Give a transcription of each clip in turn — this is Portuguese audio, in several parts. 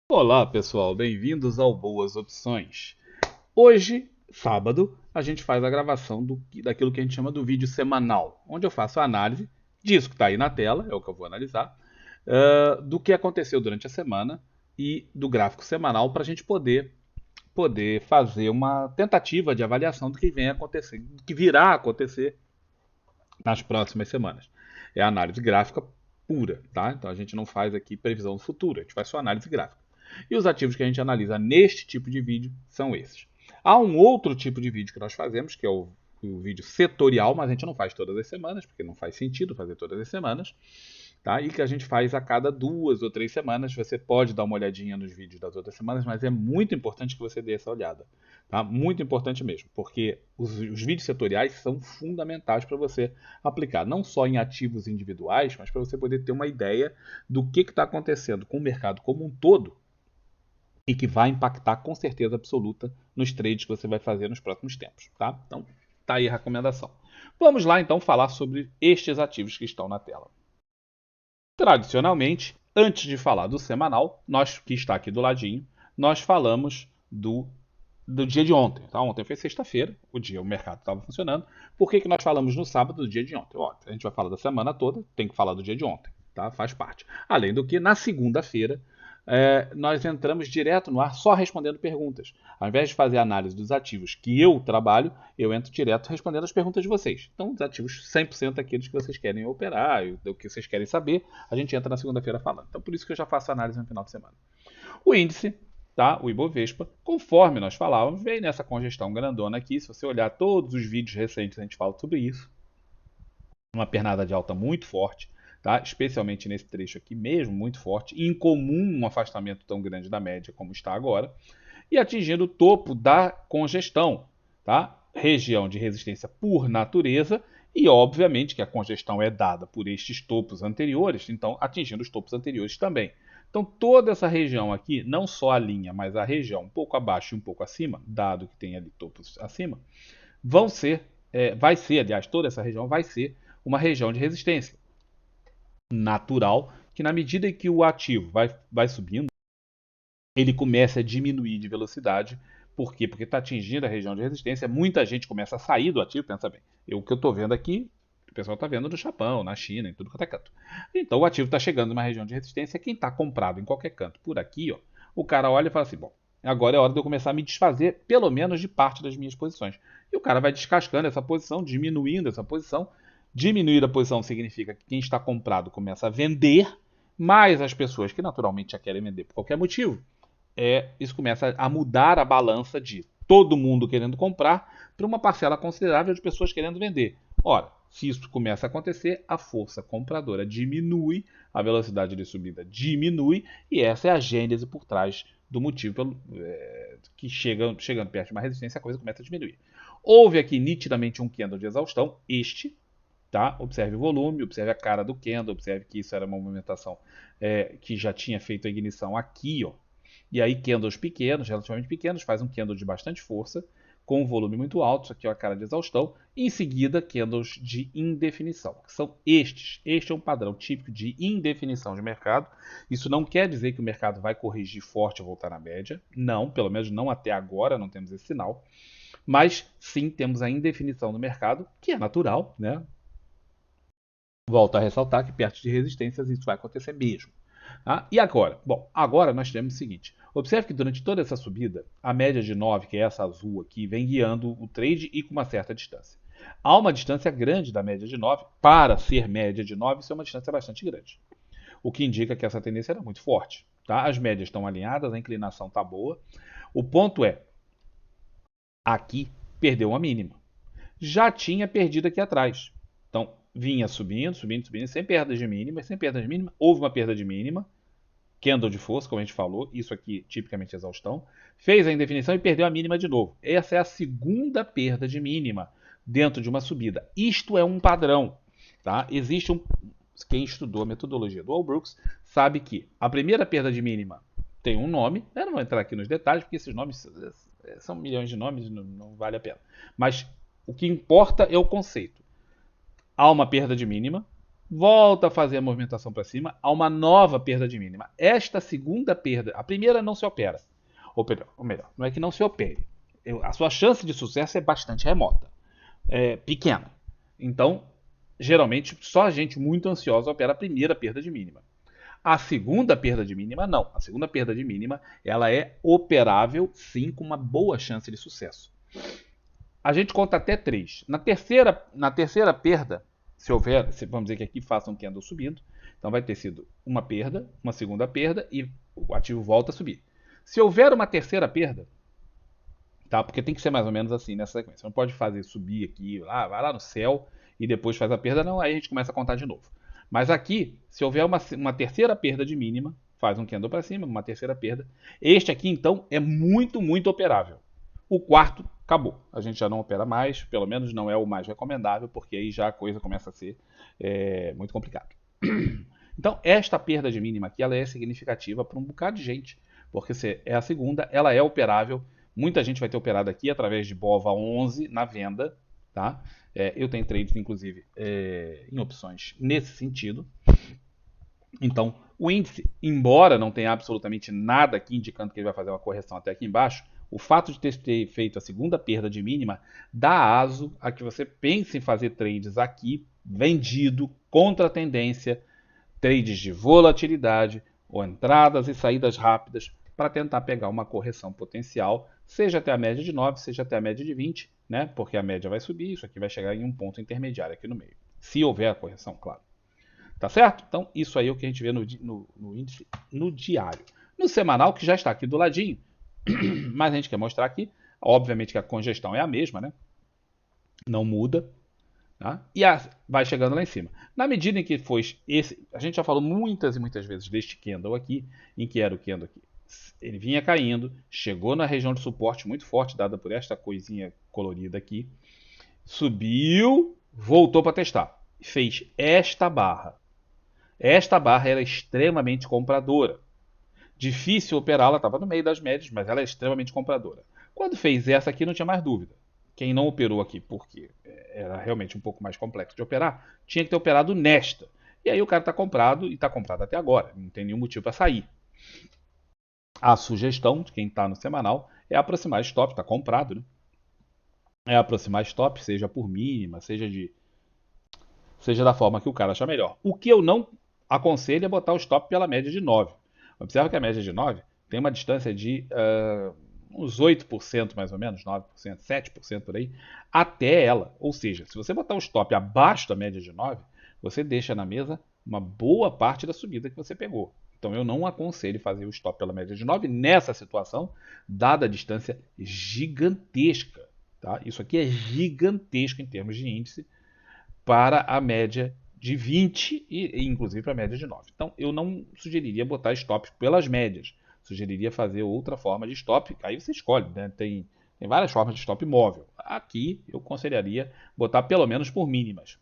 Olá, pessoal, bem-vindos ao Boas Opções. Hoje, sábado, a gente faz a gravação daquilo que a gente chama do vídeo semanal, onde eu faço a análise disso que está aí na tela, é o que eu vou analisar, do que aconteceu durante a semana e do gráfico semanal para a gente poder fazer uma tentativa de avaliação do que vem acontecendo, do que virá a acontecer nas próximas semanas. É a análise gráfica pura, tá? Então a gente não faz aqui previsão do futuro, a gente faz só análise gráfica. E os ativos que a gente analisa neste tipo de vídeo são esses. Há um outro tipo de vídeo que nós fazemos, que é o vídeo setorial, mas a gente não faz todas as semanas, porque não faz sentido fazer todas as semanas, tá? E que a gente faz a cada 2 ou 3 semanas. Você pode dar uma olhadinha nos vídeos das outras semanas, mas é muito importante que você dê essa olhada, tá? Muito importante mesmo, porque os vídeos setoriais são fundamentais para você aplicar, não só em ativos individuais, mas para você poder ter uma ideia do que está acontecendo com o mercado como um todo e que vai impactar com certeza absoluta nos trades que você vai fazer nos próximos tempos, tá? Então, tá aí a recomendação. Vamos lá então falar sobre estes ativos que estão na tela. Tradicionalmente, antes de falar do semanal, nós que está aqui do ladinho, nós falamos do dia de ontem. Tá? Ontem foi sexta-feira, o mercado estava funcionando. Por que nós falamos no sábado do dia de ontem? Ó, a gente vai falar da semana toda, tem que falar do dia de ontem, tá? Faz parte. Além do que, na segunda-feira, nós entramos direto no ar só respondendo perguntas. Ao invés de fazer a análise dos ativos que eu trabalho, eu entro direto respondendo as perguntas de vocês. Então, os ativos 100% aqueles que vocês querem operar, o que vocês querem saber, a gente entra na segunda-feira falando. Então, por isso que eu já faço a análise no final de semana. O índice, tá? O Ibovespa, conforme nós falávamos, vem nessa congestão grandona aqui. Se você olhar todos os vídeos recentes, a gente fala sobre isso. Uma pernada de alta muito forte, tá? Especialmente nesse trecho aqui mesmo, muito forte. Incomum um afastamento tão grande da média como está agora. E atingindo o topo da congestão, tá? Região de resistência por natureza. E obviamente que a congestão é dada por estes topos anteriores, então atingindo os topos anteriores também. Então toda essa região aqui, não só a linha, mas a região um pouco abaixo e um pouco acima, dado que tem ali topos acima, vão ser, vai ser, aliás, toda essa região vai ser uma região de resistência natural, que na medida em que o ativo vai subindo, ele começa a diminuir de velocidade. Por quê? Porque está atingindo a região de resistência, muita gente começa a sair do ativo, pensa bem, o que eu estou vendo aqui, o pessoal está vendo no Japão, na China, em tudo quanto é canto. Então o ativo está chegando numa região de resistência, quem está comprado em qualquer canto por aqui, ó, o cara olha e fala assim, bom, agora é hora de eu começar a me desfazer, pelo menos de parte das minhas posições. E o cara vai descascando essa posição, diminuindo essa posição. Diminuir a posição significa que quem está comprado começa a vender, mas as pessoas que naturalmente já querem vender por qualquer motivo, isso começa a mudar a balança de todo mundo querendo comprar para uma parcela considerável de pessoas querendo vender. Ora, se isso começa a acontecer, a força compradora diminui, a velocidade de subida diminui, e essa é a gênese por trás do motivo que chegando perto de uma resistência, a coisa começa a diminuir. Houve aqui nitidamente um candle de exaustão, este, tá? Observe o volume, observe a cara do candle, observe que isso era uma movimentação que já tinha feito a ignição aqui, ó. E aí candles pequenos, relativamente pequenos, faz um candle de bastante força, com um volume muito alto, isso aqui é a cara de exaustão, e em seguida candles de indefinição, que são estes. Este é um padrão típico de indefinição de mercado. Isso não quer dizer que o mercado vai corrigir forte e voltar na média, não, pelo menos não até agora, não temos esse sinal, mas sim temos a indefinição do mercado, que é natural, né? Volto a ressaltar que perto de resistências isso vai acontecer mesmo. Tá? E agora? Bom, agora nós temos o seguinte. Observe que durante toda essa subida, a média de 9, que é essa azul aqui, vem guiando o trade e com uma certa distância. Há uma distância grande da média de 9. Para ser média de 9, isso é uma distância bastante grande. O que indica que essa tendência era muito forte. Tá? As médias estão alinhadas, a inclinação está boa. O ponto é, aqui perdeu uma mínima. Já tinha perdido aqui atrás. Então, vinha subindo, subindo, subindo, sem perda de mínima, sem perda de mínima. Houve uma perda de mínima, candle de força, como a gente falou, isso aqui tipicamente exaustão. Fez a indefinição e perdeu a mínima de novo. Essa é a segunda perda de mínima dentro de uma subida. Isto é um padrão. Tá? Existe um. Quem estudou a metodologia do All Brooks sabe que a primeira perda de mínima tem um nome. Eu não vou entrar aqui nos detalhes, porque esses nomes são milhões de nomes, não vale a pena. Mas o que importa é o conceito. Há uma perda de mínima, volta a fazer a movimentação para cima, há uma nova perda de mínima. Esta segunda perda, a primeira não se opera. Ou melhor, não é que não se opere. A sua chance de sucesso é bastante remota, pequena. Então, geralmente, só a gente muito ansiosa opera a primeira perda de mínima. A segunda perda de mínima, não. A segunda perda de mínima, ela é operável, sim, com uma boa chance de sucesso. A gente conta até 3. Na terceira perda, se houver, vamos dizer que aqui faça um candle subindo, então vai ter sido uma perda, uma segunda perda e o ativo volta a subir. Se houver uma terceira perda, tá? Porque tem que ser mais ou menos assim nessa sequência. Você não pode fazer subir aqui, vai lá no céu e depois faz a perda, não, aí a gente começa a contar de novo. Mas aqui, se houver uma terceira perda de mínima, faz um candle para cima, uma terceira perda. Este aqui, então, é muito, muito operável. O quarto, acabou. A gente já não opera mais, pelo menos não é o mais recomendável, porque aí já a coisa começa a ser muito complicada. Então, esta perda de mínima aqui, ela é significativa para um bocado de gente, porque se é a segunda, ela é operável. Muita gente vai ter operado aqui através de BOVA 11 na venda, tá? Eu tenho trades, inclusive, em opções nesse sentido. Então, o índice, embora não tenha absolutamente nada aqui indicando que ele vai fazer uma correção até aqui embaixo, o fato de ter feito a segunda perda de mínima dá aso a que você pense em fazer trades aqui, vendido, contra a tendência, trades de volatilidade ou entradas e saídas rápidas para tentar pegar uma correção potencial, seja até a média de 9, seja até a média de 20, né? Porque a média vai subir, isso aqui vai chegar em um ponto intermediário aqui no meio. Se houver a correção, claro. Tá certo? Então, isso aí é o que a gente vê no índice no diário. No semanal, que já está aqui do ladinho, mas a gente quer mostrar aqui, obviamente que a congestão é a mesma, né? Não muda. Tá? E vai chegando lá em cima. Na medida em que foi esse, a gente já falou muitas e muitas vezes deste candle aqui, em que era o candle aqui. Ele vinha caindo, chegou na região de suporte muito forte, dada por esta coisinha colorida aqui, subiu, voltou para testar, fez esta barra. Esta barra era extremamente compradora. Difícil operá-la, estava no meio das médias, mas ela é extremamente compradora. Quando fez essa aqui, não tinha mais dúvida. Quem não operou aqui, porque era realmente um pouco mais complexo de operar, tinha que ter operado nesta. E aí o cara está comprado e está comprado até agora. Não tem nenhum motivo para sair. A sugestão de quem está no semanal é aproximar stop, está comprado, né? É aproximar stop, seja por mínima, seja da forma que o cara achar melhor. O que eu não aconselho é botar o stop pela média de 9. Observa que a média de 9 tem uma distância de uns 8% mais ou menos, 9%, 7% por aí, até ela. Ou seja, se você botar o stop abaixo da média de 9, você deixa na mesa uma boa parte da subida que você pegou. Então eu não aconselho fazer o stop pela média de 9 nessa situação, dada a distância gigantesca. Tá? Isso aqui é gigantesco em termos de índice para a média de 20 e inclusive para a média de 9. Então eu não sugeriria botar stop pelas médias. Sugeriria fazer outra forma de stop. Aí você escolhe, né? Tem várias formas de stop móvel. Aqui eu aconselharia botar pelo menos por mínimas.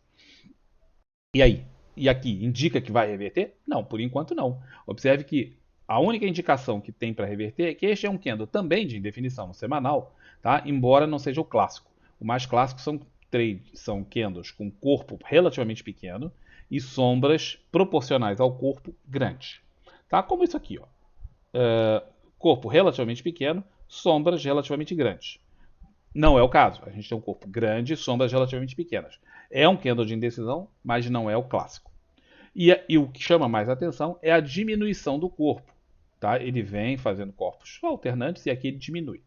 E aí? E aqui, indica que vai reverter? Não, por enquanto não. Observe que a única indicação que tem para reverter é que este é um candle também de indefinição no semanal, tá? Embora não seja o clássico. O mais clássico são candles com corpo relativamente pequeno e sombras proporcionais ao corpo grandes. Tá? Como isso aqui, ó. Corpo relativamente pequeno, sombras relativamente grandes. Não é o caso. A gente tem um corpo grande e sombras relativamente pequenas. É um candle de indecisão, mas não é o clássico. E o que chama mais atenção é a diminuição do corpo. Tá? Ele vem fazendo corpos alternantes e aqui ele diminui.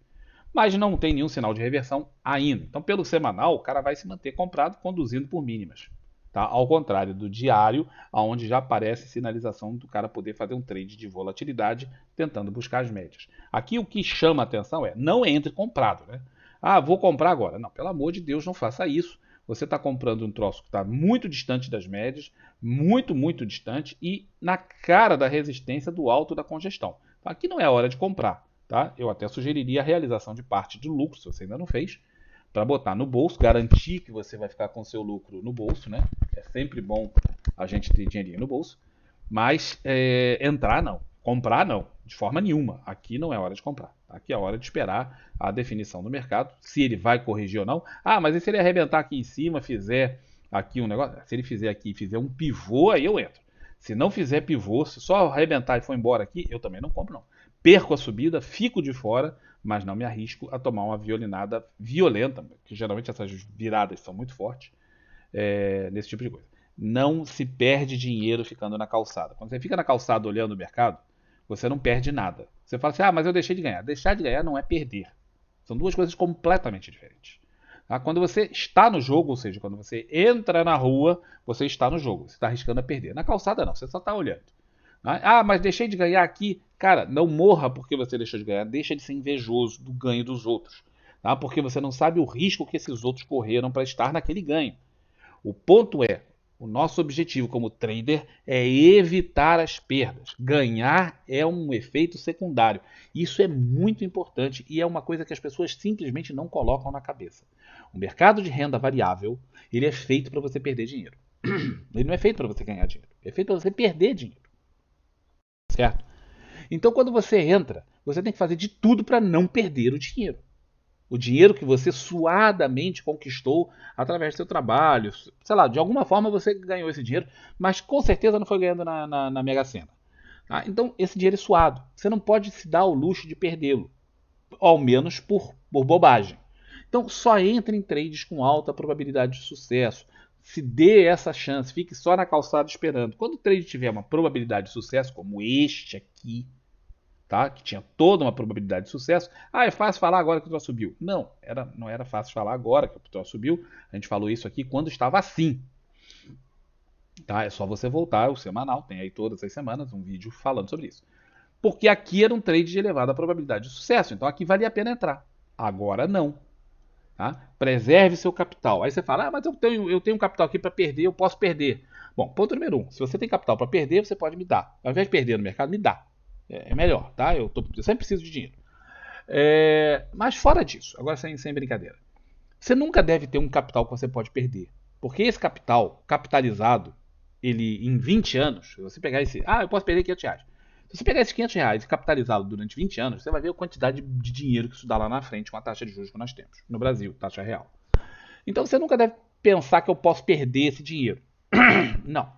Mas não tem nenhum sinal de reversão ainda. Então, pelo semanal, o cara vai se manter comprado, conduzindo por mínimas. Tá? Ao contrário do diário, onde já aparece sinalização do cara poder fazer um trade de volatilidade, tentando buscar as médias. Aqui o que chama a atenção é, não entre comprado. Né? Ah, vou comprar agora. Não, pelo amor de Deus, não faça isso. Você está comprando um troço que está muito distante das médias, muito, muito distante e na cara da resistência do alto da congestão. Então, aqui não é a hora de comprar. Tá? Eu até sugeriria a realização de parte de lucro, se você ainda não fez, para botar no bolso, garantir que você vai ficar com seu lucro no bolso. Né? É sempre bom a gente ter dinheirinho no bolso, mas entrar não, comprar não, de forma nenhuma. Aqui não é hora de comprar. Aqui é hora de esperar a definição do mercado, se ele vai corrigir ou não. Ah, mas e se ele arrebentar aqui em cima, fizer aqui um negócio, se ele fizer aqui e fizer um pivô, aí eu entro. Se não fizer pivô, se só arrebentar e for embora aqui, eu também não compro não. Perco a subida, fico de fora, mas não me arrisco a tomar uma violinada violenta, que geralmente essas viradas são muito fortes, nesse tipo de coisa. Não se perde dinheiro ficando na calçada. Quando você fica na calçada olhando o mercado, você não perde nada. Você fala assim, mas eu deixei de ganhar. Deixar de ganhar não é perder. São duas coisas completamente diferentes. Tá? Quando você está no jogo, ou seja, quando você entra na rua, você está no jogo. Você está arriscando a perder. Na calçada não, você só está olhando. Tá? Mas deixei de ganhar aqui. Cara, não morra porque você deixou de ganhar. Deixa de ser invejoso do ganho dos outros. Tá? Porque você não sabe o risco que esses outros correram para estar naquele ganho. O ponto é, o nosso objetivo como trader é evitar as perdas. Ganhar é um efeito secundário. Isso é muito importante e é uma coisa que as pessoas simplesmente não colocam na cabeça. O mercado de renda variável, ele é feito para você perder dinheiro. Ele não é feito para você ganhar dinheiro. Ele é feito para você perder dinheiro. Certo? Então, quando você entra, você tem que fazer de tudo para não perder o dinheiro. O dinheiro que você suadamente conquistou através do seu trabalho. Sei lá, de alguma forma você ganhou esse dinheiro, mas com certeza não foi ganhando na Mega Sena. Tá? Então, esse dinheiro é suado. Você não pode se dar o luxo de perdê-lo. Ao menos por bobagem. Então, só entre em trades com alta probabilidade de sucesso. Se dê essa chance, fique só na calçada esperando. Quando o trade tiver uma probabilidade de sucesso, como este aqui, tá? Que tinha toda uma probabilidade de sucesso. É fácil falar agora que o troço subiu. Não era fácil falar agora que o troço subiu. A gente falou isso aqui quando estava assim. Tá? É só você voltar ao semanal, tem aí todas as semanas um vídeo falando sobre isso. Porque aqui era um trade de elevada probabilidade de sucesso, então aqui valia a pena entrar. Agora não. Tá? Preserve seu capital. Aí você fala, mas eu tenho um capital aqui para perder, eu posso perder. Bom, ponto número 1, se você tem capital para perder, você pode me dar. Ao invés de perder no mercado, me dá. É melhor, tá? Eu sempre preciso de dinheiro. Mas fora disso, agora sem brincadeira. Você nunca deve ter um capital que você pode perder. Porque esse capital, capitalizado, ele em 20 anos, se você pegar esse. Eu posso perder 500 reais. Se você pegar esses 500 reais e capitalizá-lo durante 20 anos, você vai ver a quantidade de dinheiro que isso dá lá na frente com a taxa de juros que nós temos no Brasil, taxa real. Então você nunca deve pensar que eu posso perder esse dinheiro. Não.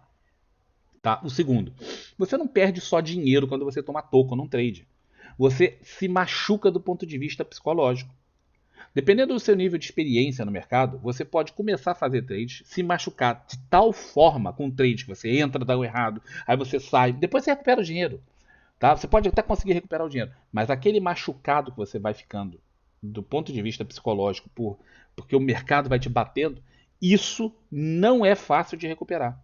Tá? O segundo, você não perde só dinheiro quando você toma toco num trade. Você se machuca do ponto de vista psicológico. Dependendo do seu nível de experiência no mercado, você pode começar a fazer trades, se machucar de tal forma com o trade que você entra, dá o errado, aí você sai, depois você recupera o dinheiro. Tá? Você pode até conseguir recuperar o dinheiro, mas aquele machucado que você vai ficando do ponto de vista psicológico, porque o mercado vai te batendo, isso não é fácil de recuperar.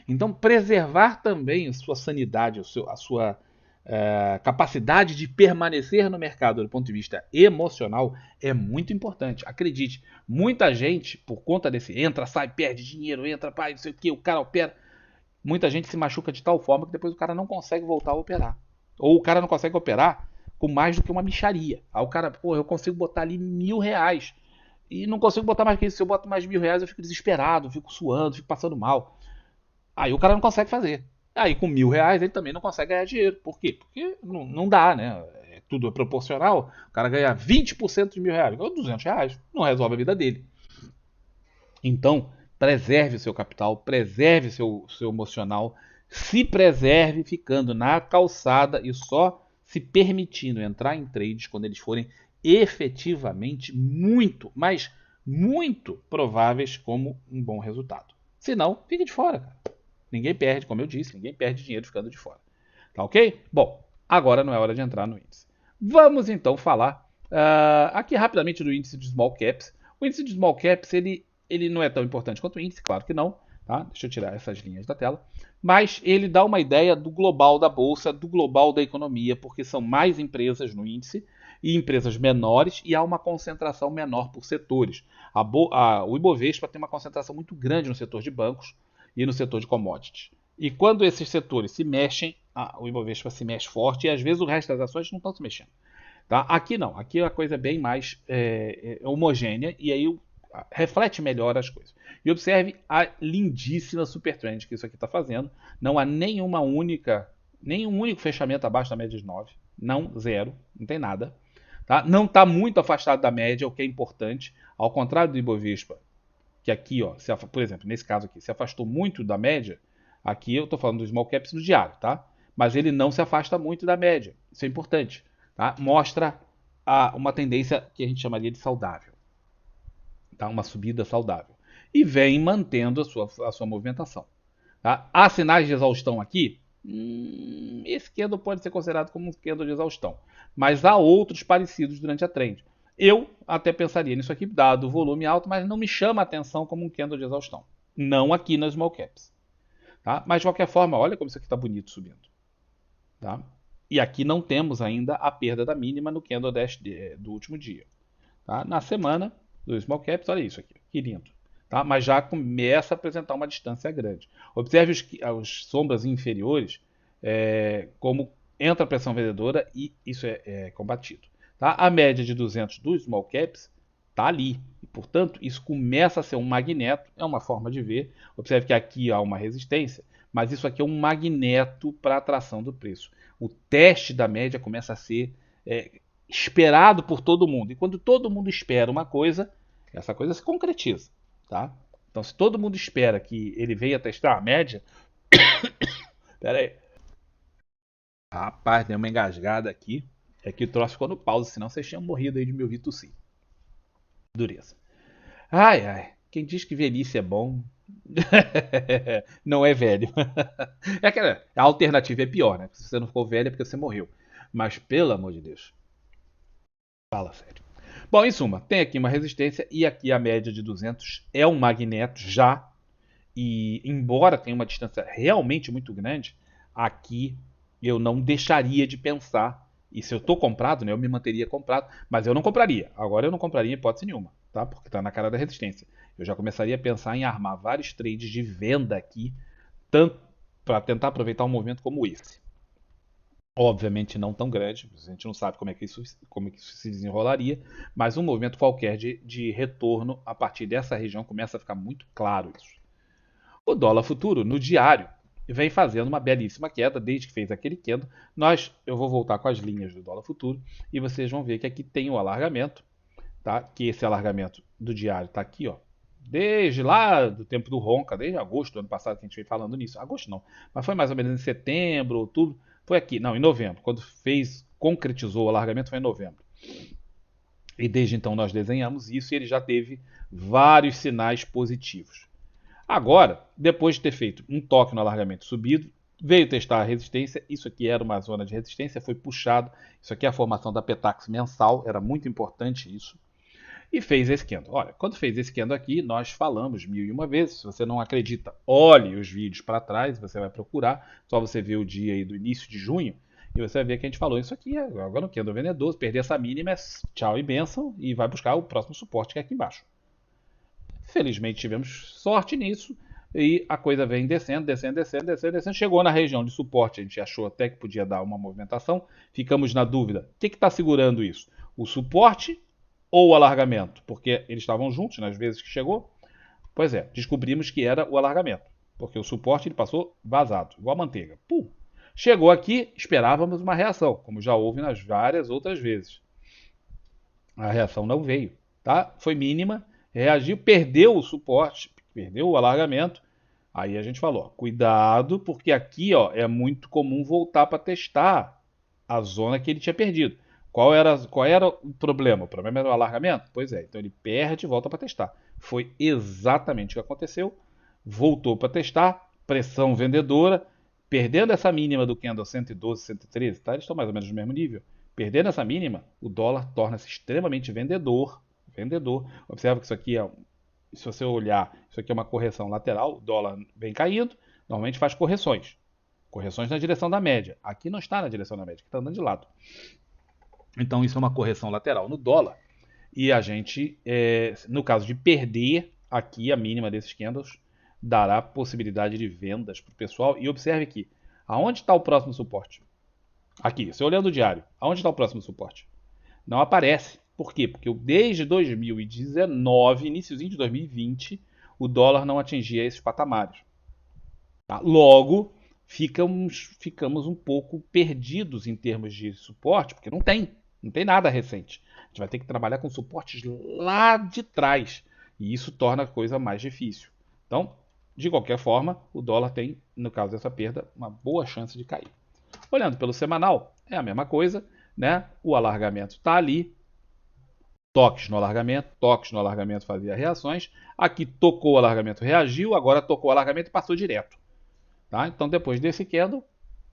Então, preservar também a sua sanidade, a sua capacidade de permanecer no mercado do ponto de vista emocional é muito importante. Acredite, muita gente, por conta desse entra, sai, perde dinheiro, entra, pai, não sei o que, o cara opera. Muita gente se machuca de tal forma que depois o cara não consegue voltar a operar. Ou o cara não consegue operar com mais do que uma mixaria. Aí o cara, eu consigo botar ali R$ 1.000. E não consigo botar mais que isso. Se eu boto mais R$ 1.000, eu fico desesperado, fico suando, fico passando mal. Aí o cara não consegue fazer. Aí com R$ 1.000 ele também não consegue ganhar dinheiro. Por quê? Porque não dá, né? Tudo é proporcional. O cara ganha 20% de R$ 1.000, ganha R$ 200. Não resolve a vida dele. Então, preserve o seu capital, preserve seu emocional, se preserve ficando na calçada e só se permitindo entrar em trades quando eles forem efetivamente muito, mas muito prováveis como um bom resultado. Se não, fique de fora, cara. Ninguém perde, como eu disse, ninguém perde dinheiro ficando de fora. Tá ok? Bom, agora não é hora de entrar no índice. Vamos então falar aqui rapidamente do índice de Small Caps. O índice de Small Caps, ele não é tão importante quanto o índice, claro que não. Tá? Deixa eu tirar essas linhas da tela. Mas ele dá uma ideia do global da bolsa, do global da economia, porque são mais empresas no índice e empresas menores e há uma concentração menor por setores. O Ibovespa tem uma concentração muito grande no setor de bancos e no setor de commodities. E quando esses setores se mexem, o Ibovespa se mexe forte e às vezes o resto das ações não estão se mexendo. Tá? Aqui não, aqui a coisa é bem mais homogênea e aí reflete melhor as coisas. E observe a lindíssima Supertrend que isso aqui está fazendo. Não há nenhum único fechamento abaixo da média de 9. Não, zero, não tem nada. Tá? Não está muito afastado da média, o que é importante. Ao contrário do Ibovespa, que aqui, ó, por exemplo, nesse caso aqui, se afastou muito da média, aqui eu estou falando do small caps no diário, tá? Mas ele não se afasta muito da média. Isso é importante, tá? Mostra uma tendência que a gente chamaria de saudável, tá? Uma subida saudável. E vem mantendo a sua movimentação. Tá? Há sinais de exaustão aqui? Esse candle pode ser considerado como um candle de exaustão. Mas há outros parecidos durante a trend. Eu até pensaria nisso aqui, dado o volume alto, mas não me chama a atenção como um candle de exaustão. Não aqui nas small caps. Tá? Mas de qualquer forma, olha como isso aqui está bonito subindo. Tá? E aqui não temos ainda a perda da mínima no candle dash do último dia. Tá? Na semana do small caps, olha isso aqui, que lindo. Tá? Mas já começa a apresentar uma distância grande. Observe as sombras inferiores, como entra a pressão vendedora e isso é combatido. Tá? A média de 200 dos small caps está ali. E, portanto, isso começa a ser um magneto, é uma forma de ver. Observe que aqui há uma resistência, mas isso aqui é um magneto para a atração do preço. O teste da média começa a ser esperado por todo mundo. E quando todo mundo espera uma coisa, essa coisa se concretiza. Tá? Então, se todo mundo espera que ele venha testar a média. Pera aí. Rapaz, deu uma engasgada aqui. É que o troço ficou no pause, senão vocês tinham morrido aí de me ouvir tossir. Dureza. Ai, ai. Quem diz que velhice é bom não é velho. É que a alternativa é pior, né? Se você não ficou velho é porque você morreu. Mas pelo amor de Deus. Fala sério. Bom, em suma, tem aqui uma resistência e aqui a média de 200 é um magneto já. E embora tenha uma distância realmente muito grande, aqui eu não deixaria de pensar. E se eu estou comprado, né, eu me manteria comprado, mas eu não compraria. Agora eu não compraria em hipótese nenhuma, tá? Porque está na cara da resistência. Eu já começaria a pensar em armar vários trades de venda aqui, tanto para tentar aproveitar um movimento como esse. Obviamente não tão grande, a gente não sabe como é que isso se desenrolaria, mas um movimento qualquer de retorno a partir dessa região começa a ficar muito claro isso. O dólar futuro, no diário, vem fazendo uma belíssima queda desde que fez aquele candle. Eu vou voltar com as linhas do dólar futuro e vocês vão ver que aqui tem o alargamento, tá? Que esse alargamento do diário está aqui, ó. Desde lá do tempo do Ronca, desde agosto do ano passado que a gente veio falando nisso. Agosto não, mas foi mais ou menos em setembro, outubro. Foi aqui, não, em novembro, quando concretizou o alargamento foi em novembro. E desde então nós desenhamos isso e ele já teve vários sinais positivos. Agora, depois de ter feito um toque no alargamento subido, veio testar a resistência. Isso aqui era uma zona de resistência, foi puxado. Isso aqui é a formação da Petax mensal, era muito importante isso. E fez esse candle. Olha, quando fez esse candle aqui, nós falamos 1001 vezes. Se você não acredita, olhe os vídeos para trás, você vai procurar. Só você ver o dia aí do início de junho e você vai ver que a gente falou isso aqui. Agora no candle vendedoso, perder essa mínima é tchau e benção e vai buscar o próximo suporte que é aqui embaixo. Felizmente tivemos sorte nisso e a coisa vem descendo, descendo, descendo, descendo, descendo. Chegou na região de suporte, a gente achou até que podia dar uma movimentação. Ficamos na dúvida, o que está segurando isso? O suporte ou o alargamento? Porque eles estavam juntos nas vezes que chegou. Pois é, descobrimos que era o alargamento, porque o suporte ele passou vazado, igual a manteiga. Pum! Chegou aqui, esperávamos uma reação, como já houve nas várias outras vezes. A reação não veio, tá? Foi mínima, reagiu, perdeu o suporte, perdeu o alargamento. Aí a gente falou, ó, cuidado, porque aqui ó, é muito comum voltar para testar a zona que ele tinha perdido. Qual era o problema? O problema era o alargamento? Pois é, então ele perde e volta para testar. Foi exatamente o que aconteceu. Voltou para testar, pressão vendedora, perdendo essa mínima do candle 112, 113, tá? Eles estão mais ou menos no mesmo nível. Perdendo essa mínima, o dólar torna-se extremamente vendedor. Vendedor. Observa que isso aqui se você olhar, isso aqui é uma correção lateral, o dólar vem caindo, normalmente faz correções. Correções na direção da média. Aqui não está na direção da média, aqui está andando de lado. Então isso é uma correção lateral no dólar. E a gente, no caso de perder aqui a mínima desses candles, dará possibilidade de vendas para o pessoal. E observe aqui, aonde está o próximo suporte? Aqui, você olhando o diário, aonde está o próximo suporte? Não aparece. Por quê? Porque desde 2019, iníciozinho de 2020, o dólar não atingia esses patamares. Tá? Logo, ficamos um pouco perdidos em termos de suporte, porque não tem nada recente. A gente vai ter que trabalhar com suportes lá de trás, E isso torna a coisa mais difícil. Então, de qualquer forma, o dólar tem, no caso dessa perda, uma boa chance de cair. Olhando pelo semanal, é a mesma coisa, né? O alargamento está ali, toques no alargamento fazia reações. Aqui tocou o alargamento, reagiu, agora tocou o alargamento e passou direto. Tá? Então, depois desse candle,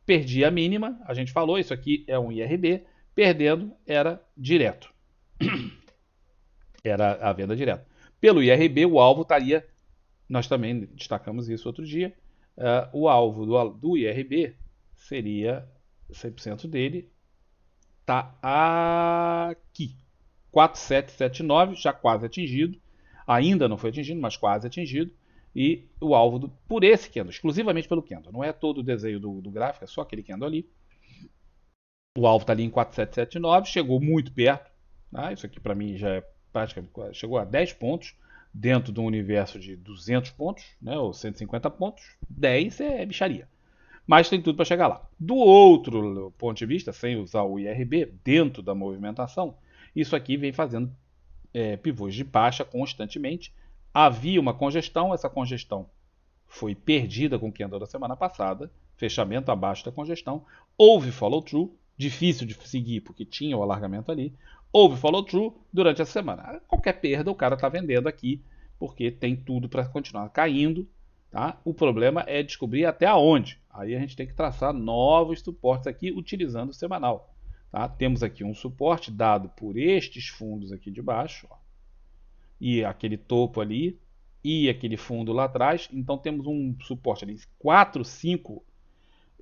perdi a mínima, a gente falou, isso aqui é um IRB, perdendo era direto. Era a venda direta. Pelo IRB, o alvo estaria, nós também destacamos isso outro dia, o alvo do IRB seria 100% dele, tá aqui, 4779, já quase atingido, ainda não foi atingido, mas quase atingido, e o alvo por esse candle, exclusivamente pelo candle, não é todo o desenho do gráfico, é só aquele candle ali. O alvo está ali em 4779, chegou muito perto, tá? Isso aqui para mim já é praticamente, chegou a 10 pontos, dentro de um universo de 200 pontos, né, ou 150 pontos, 10 é bicharia. Mas tem tudo para chegar lá. Do outro ponto de vista, sem usar o IRB, dentro da movimentação, isso aqui vem fazendo pivôs de baixa constantemente. Havia uma congestão, essa congestão foi perdida com o candle da semana passada, fechamento abaixo da congestão. Houve follow-through, difícil de seguir porque tinha o alargamento ali. Houve follow-through durante a semana. Qualquer perda o cara está vendendo aqui porque tem tudo para continuar caindo. Tá? O problema é descobrir até aonde. Aí a gente tem que traçar novos suportes aqui utilizando o semanal. Tá? Temos aqui um suporte dado por estes fundos aqui de baixo, ó, e aquele topo ali, e aquele fundo lá atrás. Então temos um suporte ali 4, 5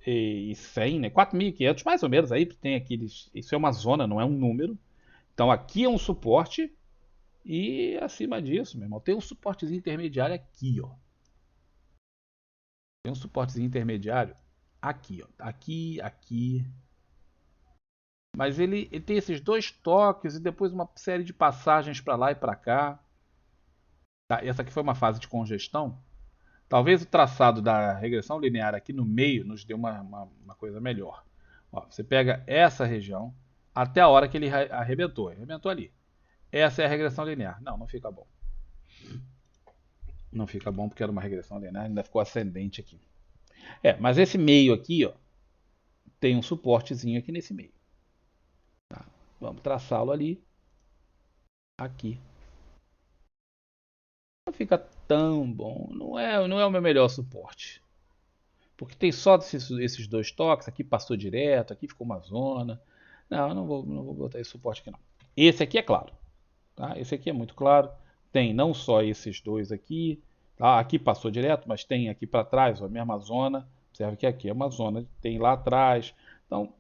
e 100, né? 4.500 mais ou menos aí, tem aqueles, isso é uma zona, não é um número. Então aqui é um suporte e acima disso, meu irmão, tem um suportezinho intermediário aqui, ó. Tem um suportezinho intermediário aqui, ó. Aqui, aqui. Mas ele tem esses dois toques e depois uma série de passagens para lá e para cá. Tá, essa aqui foi uma fase de congestão. Talvez o traçado da regressão linear aqui no meio nos dê uma coisa melhor. Ó, você pega essa região até a hora que ele arrebentou. Arrebentou ali. Essa é a regressão linear. Não, não fica bom. Não fica bom porque era uma regressão linear, ainda ficou ascendente aqui. Mas esse meio aqui, ó, tem um suportezinho aqui nesse meio. Tá? Vamos traçá-lo ali. Aqui. Não fica tão bom. Não é o meu melhor suporte. Porque tem só esses dois toques. Aqui passou direto, aqui ficou uma zona. Não, eu não vou botar esse suporte aqui não. Esse aqui é claro. Tá? Esse aqui é muito claro. Tem não só esses dois aqui. Tá? Aqui passou direto, mas tem aqui para trás ó, a mesma zona. Observe que aqui é uma zona. Tem lá atrás. Então,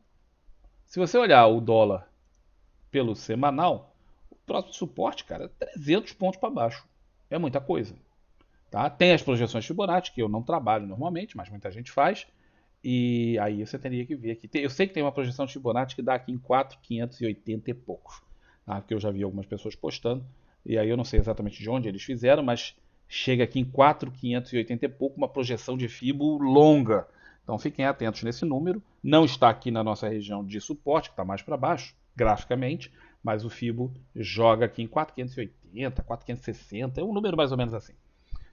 se você olhar o dólar pelo semanal, o próximo suporte, cara, é 300 pontos para baixo. É muita coisa. Tá? Tem as projeções Fibonacci, que eu não trabalho normalmente, mas muita gente faz. E aí você teria que ver aqui. Eu sei que tem uma projeção de Fibonacci que dá aqui em 4.580 e poucos. Tá? Porque eu já vi algumas pessoas postando. E aí eu não sei exatamente de onde eles fizeram, mas chega aqui em 4.580 e pouco, uma projeção de Fibo longa. Então fiquem atentos nesse número. Não está aqui na nossa região de suporte, que está mais para baixo, graficamente, mas o Fibo joga aqui em 4.580, 4.560, é um número mais ou menos assim.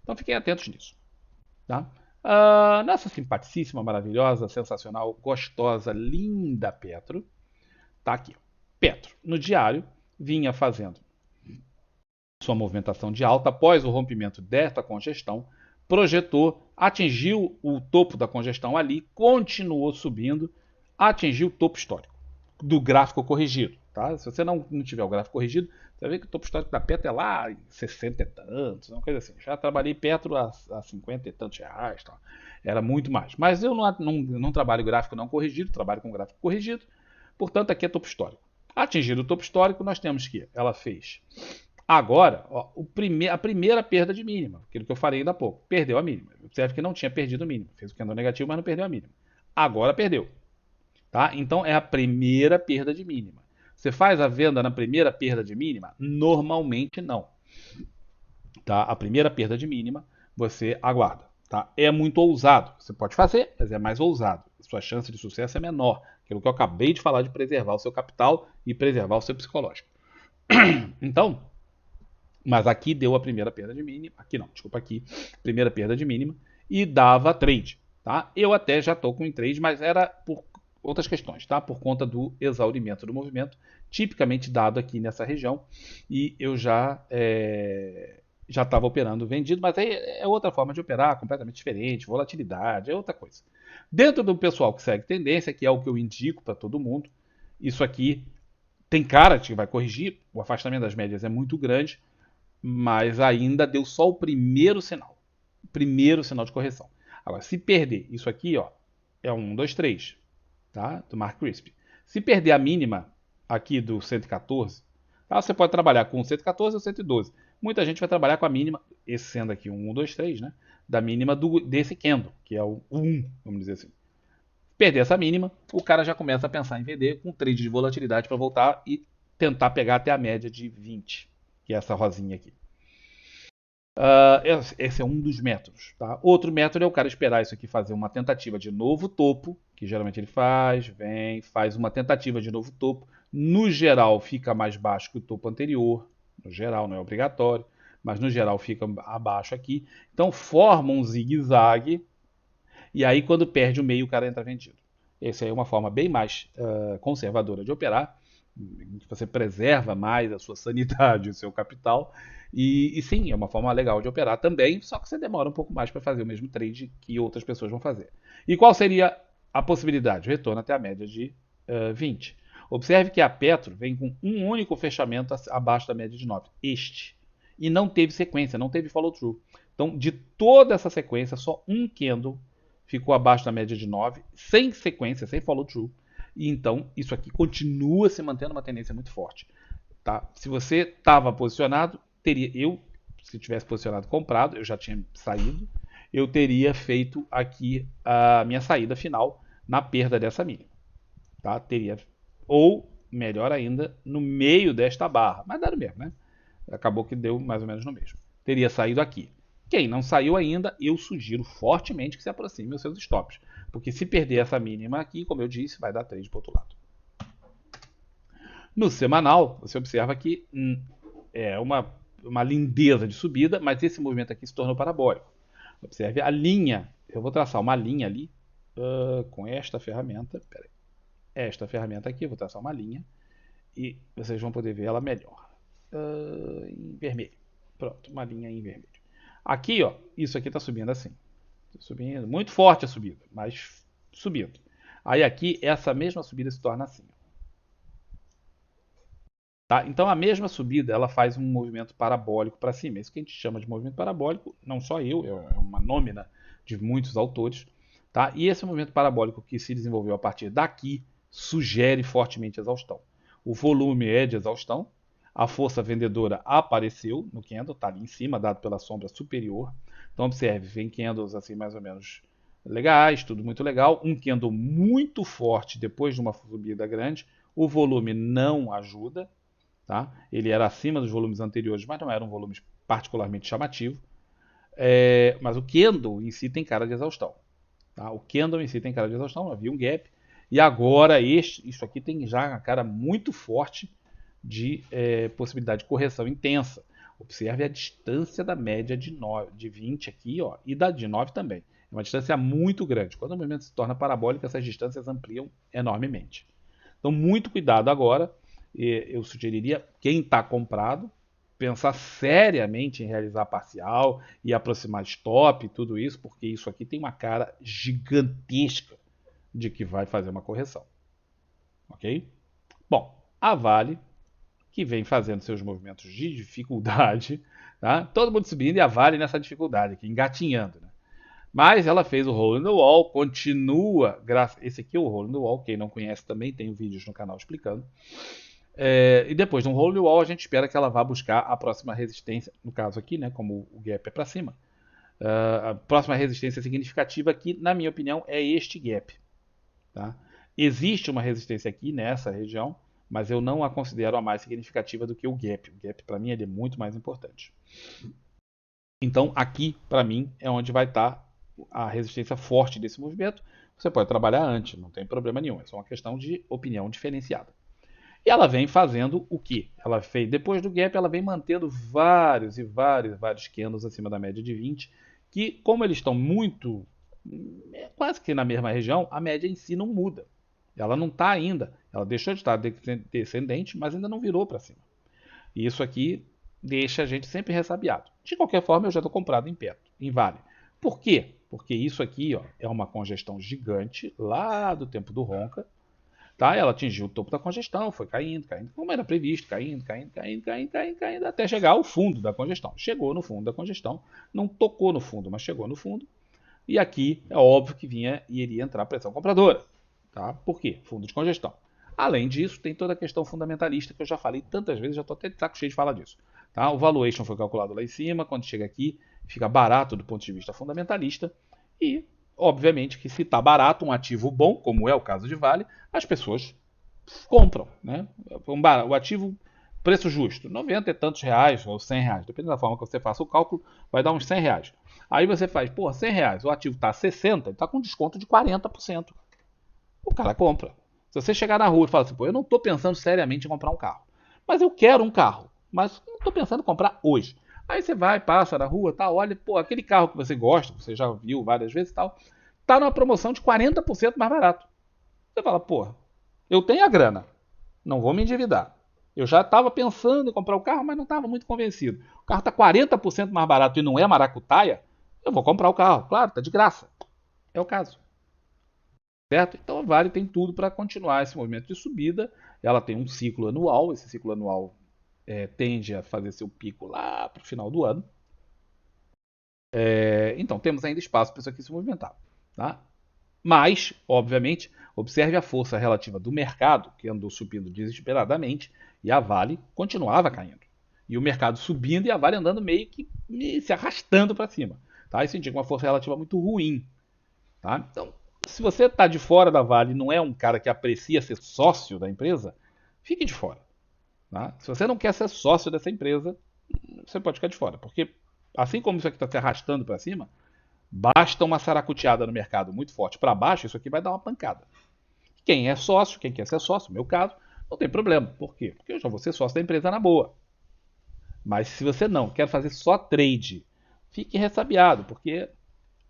Então fiquem atentos nisso. Tá? Nossa simpaticíssima, maravilhosa, sensacional, gostosa, linda Petro, tá aqui. Petro, no diário, vinha fazendo sua movimentação de alta após o rompimento desta congestão, projetou, atingiu o topo da congestão ali, continuou subindo, atingiu o topo histórico do gráfico corrigido. Tá? Se você não tiver o gráfico corrigido, você vai ver que o topo histórico da Petro é lá em 60 e tantos, uma coisa assim. Já trabalhei Petro a 50 e tantos reais, tá? Era muito mais. Mas eu não trabalho gráfico não corrigido, trabalho com gráfico corrigido, portanto aqui é topo histórico. Atingido o topo histórico, nós temos que ela fez agora ó, a primeira perda de mínima, aquilo que eu falei ainda há pouco, perdeu a mínima. Observe que não tinha perdido a mínima, fez o candle negativo, mas não perdeu a mínima. Agora perdeu. Tá? Então é a primeira perda de mínima. Você faz a venda na primeira perda de mínima? Normalmente não. Tá? A primeira perda de mínima você aguarda. Tá? É muito ousado. Você pode fazer, mas é mais ousado. Sua chance de sucesso é menor. Aquilo que eu acabei de falar de preservar o seu capital e preservar o seu psicológico. Então, Mas aqui deu a primeira perda de mínima. Aqui não, desculpa, aqui. Primeira perda de mínima. E dava trade. Tá? Eu até já estou com em trade, mas era por outras questões, tá? Por conta do exaurimento do movimento, tipicamente dado aqui nessa região. E eu já estava operando vendido, mas aí é outra forma de operar, completamente diferente, volatilidade, é outra coisa. Dentro do pessoal que segue tendência, que é o que eu indico para todo mundo, isso aqui tem cara de que vai corrigir, o afastamento das médias é muito grande, mas ainda deu só o primeiro sinal de correção. Agora, se perder isso aqui, ó, é um 1, 2, 3, tá? Do Mark Crisp. Se perder a mínima aqui do 114, tá? Você pode trabalhar com o 114 ou 112. Muita gente vai trabalhar com a mínima, esse sendo aqui um 1, 2, 3, né? Da mínima desse candle, que é o 1, vamos dizer assim. Perder essa mínima, o cara já começa a pensar em vender com trade de volatilidade para voltar e tentar pegar até a média de 20, que é essa rosinha aqui. Esse é um dos métodos. Tá? Outro método é o cara esperar isso aqui fazer uma tentativa de novo topo, que geralmente ele faz uma tentativa de novo topo. No geral, fica mais baixo que o topo anterior. No geral, não é obrigatório, mas no geral fica abaixo aqui. Então forma um zigue-zague, e aí quando perde o meio, o cara entra vendido. Essa é uma forma bem mais conservadora de operar. Você preserva mais a sua sanidade, o seu capital. E sim, é uma forma legal de operar também, só que você demora um pouco mais para fazer o mesmo trade que outras pessoas vão fazer. E qual seria a possibilidade? O retorno até a média de 20. Observe que a Petro vem com um único fechamento abaixo da média de 9. Este. E não teve sequência, não teve follow-through. Então, de toda essa sequência, só um candle ficou abaixo da média de 9, sem sequência, sem follow-through. E então, isso aqui continua se mantendo uma tendência muito forte. Tá? Se você estava posicionado, se tivesse posicionado comprado, eu já tinha saído, eu teria feito aqui a minha saída final na perda dessa mínima. Tá? Ou, melhor ainda, no meio desta barra. Mas dá no mesmo, né? Acabou que deu mais ou menos no mesmo. Teria saído aqui. Quem não saiu ainda, eu sugiro fortemente que se aproxime os seus stops. Porque se perder essa mínima aqui, como eu disse, vai dar trade para o outro lado. No semanal, você observa que é uma lindeza de subida, mas esse movimento aqui se tornou parabólico. Observe a linha. Eu vou traçar uma linha ali com esta ferramenta. Esta ferramenta aqui, eu vou traçar uma linha e vocês vão poder ver ela melhor. Em vermelho. Pronto, uma linha em vermelho. Aqui, ó, isso aqui está subindo assim. Tá subindo, muito forte a subida, mas subindo. Aí aqui, essa mesma subida se torna assim. Tá? Então a mesma subida ela faz um movimento parabólico para cima. Isso que a gente chama de movimento parabólico, não só eu, é uma nômina de muitos autores. Tá? E esse movimento parabólico que se desenvolveu a partir daqui sugere fortemente exaustão. O volume é de exaustão, a força vendedora apareceu no candle, está ali em cima, dado pela sombra superior. Então observe, vem candles assim mais ou menos legais, tudo muito legal. Um candle muito forte depois de uma subida grande. O volume não ajuda, tá? Ele era acima dos volumes anteriores, mas não era um volume particularmente chamativo. Mas o candle em si tem cara de exaustão. Tá? O candle em si tem cara de exaustão, havia um gap. E agora isso aqui tem já uma cara muito forte de possibilidade de correção intensa. Observe a distância da média de 20 aqui, ó, e da de 9 também. É uma distância muito grande. Quando o movimento se torna parabólico, essas distâncias ampliam enormemente. Então, muito cuidado agora. Eu sugeriria, quem está comprado, pensar seriamente em realizar parcial e aproximar stop e tudo isso, porque isso aqui tem uma cara gigantesca de que vai fazer uma correção. Ok? Bom, a Vale, que vem fazendo seus movimentos de dificuldade, tá? Todo mundo subindo e a Vale nessa dificuldade aqui, engatinhando, né? Mas ela fez o Hole in the Wall, continua. Esse aqui é o Hole in the Wall, quem não conhece também tem vídeos no canal explicando. E depois de um Hole in the Wall, a gente espera que ela vá buscar a próxima resistência, no caso aqui, né, como o gap é para cima. A próxima resistência significativa aqui, na minha opinião, é este gap. Tá? Existe uma resistência aqui nessa região, mas eu não a considero a mais significativa do que o gap. O gap, para mim, ele é muito mais importante. Então, aqui, para mim, é onde vai estar a resistência forte desse movimento. Você pode trabalhar antes, não tem problema nenhum. É só uma questão de opinião diferenciada. E ela vem fazendo o quê? Ela fez, depois do gap, ela vem mantendo vários e vários candles acima da média de 20, que como eles estão muito, quase que na mesma região, a média em si não muda. Ela não está ainda, ela deixou de estar descendente, mas ainda não virou para cima. E isso aqui deixa a gente sempre ressabiado. De qualquer forma, eu já estou comprado em perto, em Vale. Por quê? Porque isso aqui ó, é uma congestão gigante lá do tempo do Ronca. Tá? Ela atingiu o topo da congestão, foi caindo, caindo, como era previsto, caindo, até chegar ao fundo da congestão. Chegou no fundo da congestão, não tocou no fundo, mas chegou no fundo. E aqui é óbvio que vinha e iria entrar pressão compradora. Tá? Por quê? Fundo de congestão. Além disso, tem toda a questão fundamentalista que eu já falei tantas vezes, já estou até de saco cheio de falar disso. Tá? O valuation foi calculado lá em cima, quando chega aqui, fica barato do ponto de vista fundamentalista. E, obviamente, que se está barato um ativo bom, como é o caso de Vale, as pessoas compram. Né? O ativo, preço justo, 90 e tantos reais ou 100 reais, dependendo da forma que você faça o cálculo, vai dar uns 100 reais. Aí você faz, pô, 100 reais, o ativo está a 60, está com desconto de 40%. O cara compra. Se você chegar na rua e falar assim, pô, eu não estou pensando seriamente em comprar um carro, mas eu quero um carro, mas não estou pensando em comprar hoje. Aí você vai, passa na rua, tá, olha, pô, aquele carro que você gosta, você já viu várias vezes e tal, tá numa promoção de 40% mais barato. Você fala, pô, eu tenho a grana, não vou me endividar. Eu já estava pensando em comprar o carro, mas não estava muito convencido. O carro está 40% mais barato e não é maracutaia, eu vou comprar o carro. Claro, tá de graça. É o caso. Certo? Então a Vale tem tudo para continuar esse movimento de subida. Ela tem um ciclo anual, esse ciclo anual tende a fazer seu pico lá para o final do ano. Então temos ainda espaço para isso aqui se movimentar. Tá? Mas, obviamente, observe a força relativa do mercado, que andou subindo desesperadamente, e a Vale continuava caindo. E o mercado subindo e a Vale andando meio que se arrastando para cima. Tá? Isso indica uma força relativa muito ruim. Tá? Então, se você está de fora da Vale e não é um cara que aprecia ser sócio da empresa, fique de fora. Tá? Se você não quer ser sócio dessa empresa, você pode ficar de fora. Porque, assim como isso aqui está se arrastando para cima, basta uma saracuteada no mercado muito forte para baixo, isso aqui vai dar uma pancada. Quem é sócio, quem quer ser sócio, no meu caso, não tem problema. Por quê? Porque eu já vou ser sócio da empresa na boa. Mas se você não quer fazer só trade, fique ressabiado, porque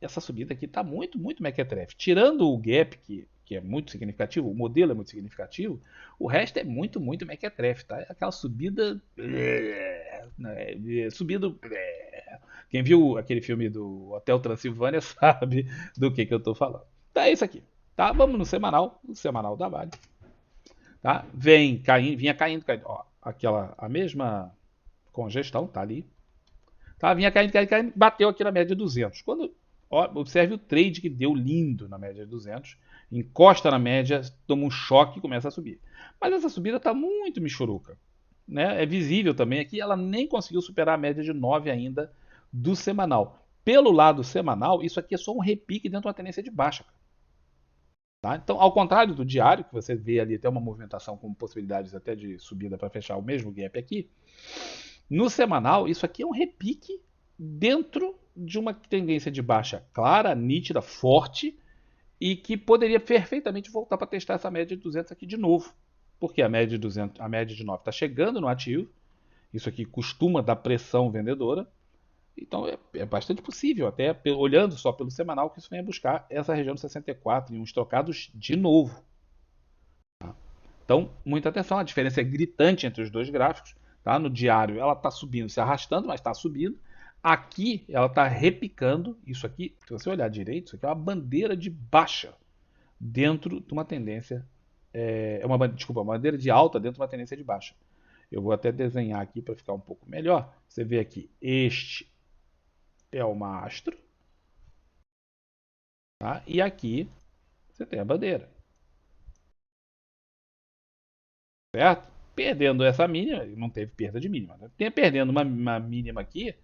essa subida aqui está muito mequetrefe. Tirando o gap, que é muito significativo, o modelo é muito significativo, o resto é muito mequetrefe. Tá? É aquela subida. Subido. Quem viu aquele filme do Hotel Transilvânia sabe do que eu estou falando. Tá, é isso aqui. Tá? Vamos no semanal, o semanal da Vale. Tá? Vinha caindo. Ó, a mesma congestão, tá ali. Tá? Vinha caindo, bateu aqui na média de 200. Observe o trade que deu lindo na média de 200. Encosta na média, toma um choque e começa a subir. Mas essa subida está muito michuruca. Né? É visível também aqui, ela nem conseguiu superar a média de 9 ainda do semanal. Pelo lado semanal, isso aqui é só um repique dentro de uma tendência de baixa. Tá? Então, ao contrário do diário, que você vê ali até uma movimentação com possibilidades até de subida para fechar o mesmo gap aqui, no semanal, isso aqui é um repique dentro de uma tendência de baixa clara, nítida, forte e que poderia perfeitamente voltar para testar essa média de 200 aqui de novo. Porque a média de 200, a média de 9 está chegando no ativo. Isso aqui costuma dar pressão vendedora. Então é bastante possível, até olhando só pelo semanal, que isso venha buscar essa região de 64 em uns trocados de novo. Então, muita atenção, a diferença é gritante entre os dois gráficos. Tá? No diário ela está subindo, se arrastando, mas está subindo. Aqui ela está repicando. Isso aqui, se você olhar direito, isso aqui é uma bandeira de baixa dentro de uma tendência. Desculpa, uma bandeira de alta dentro de uma tendência de baixa. Eu vou até desenhar aqui para ficar um pouco melhor. Você vê aqui, este é o mastro. Tá? E aqui você tem a bandeira. Certo? Perdendo essa mínima, não teve perda de mínima. Né? Perdendo uma mínima aqui,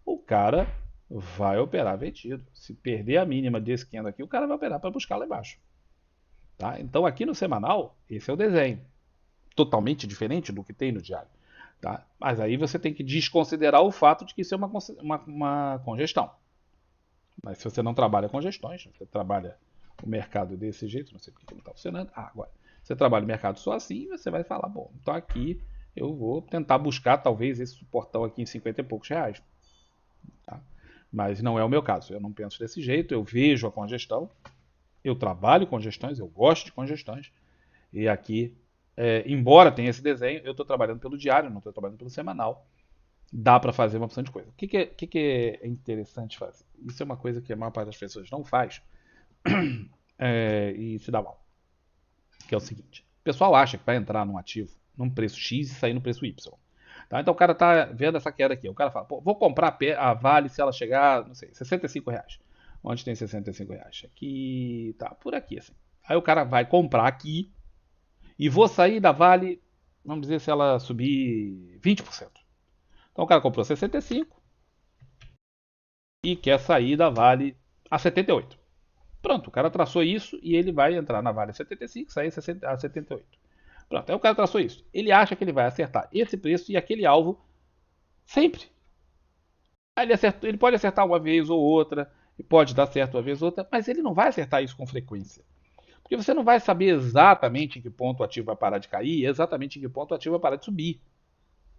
o cara vai operar vendido. Se perder a mínima desse candle aqui, o cara vai operar para buscar lá embaixo. Tá? Então aqui no semanal, esse é o desenho. Totalmente diferente do que tem no diário. Tá? Mas aí você tem que desconsiderar o fato de que isso é uma congestão. Mas se você não trabalha congestões, você trabalha o mercado desse jeito, não sei porque não está funcionando. Agora. Você trabalha no mercado só assim, você vai falar, bom, então aqui eu vou tentar buscar talvez esse suportão aqui em 50 e poucos reais. Tá? Mas não é o meu caso. Eu não penso desse jeito, eu vejo a congestão, eu trabalho com gestões, eu gosto de congestões. E aqui, embora tenha esse desenho, eu estou trabalhando pelo diário, não estou trabalhando pelo semanal. Dá para fazer uma opção de coisa. O que é interessante fazer? Isso é uma coisa que a maior parte das pessoas não faz e se dá mal. Que é o seguinte: o pessoal acha que vai entrar num ativo num preço X e sair no preço Y. Tá? Então o cara tá vendo essa queda aqui. O cara fala, pô, vou comprar a Vale se ela chegar, não sei, R$ 65. Onde tem R$ 65? Aqui, tá, por aqui, assim. Aí o cara vai comprar aqui e vou sair da Vale, vamos dizer, se ela subir 20%. Então o cara comprou 65 e quer sair da Vale a 78. Pronto, o cara traçou isso e ele vai entrar na Vale a 75, sair a 78. Pronto, aí o cara traçou isso. Ele acha que ele vai acertar esse preço e aquele alvo sempre. Aí ele pode acertar uma vez ou outra, e pode dar certo uma vez ou outra, mas ele não vai acertar isso com frequência. Porque você não vai saber exatamente em que ponto o ativo vai parar de cair, exatamente em que ponto o ativo vai parar de subir.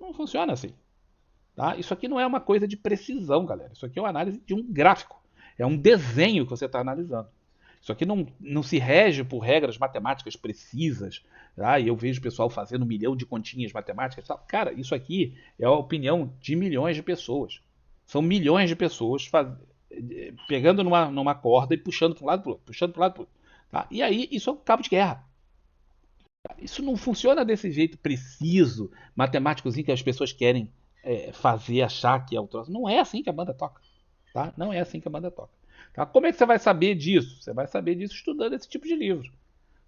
Não funciona assim. Tá? Isso aqui não é uma coisa de precisão, galera. Isso aqui é uma análise de um gráfico. É um desenho que você está analisando. Isso aqui não se rege por regras matemáticas precisas. Tá? E eu vejo o pessoal fazendo 1 milhão de continhas matemáticas. Tal. Cara, isso aqui é a opinião de milhões de pessoas. São milhões de pessoas pegando numa corda e puxando para um lado para o outro, puxando para um lado para o outro. Tá? E aí, isso é um cabo de guerra. Isso não funciona desse jeito preciso, matemáticozinho que as pessoas querem fazer, achar que é o troço. Não é assim que a banda toca. Tá? Não é assim que a banda toca. Tá? Como é que você vai saber disso? Você vai saber disso estudando esse tipo de livro.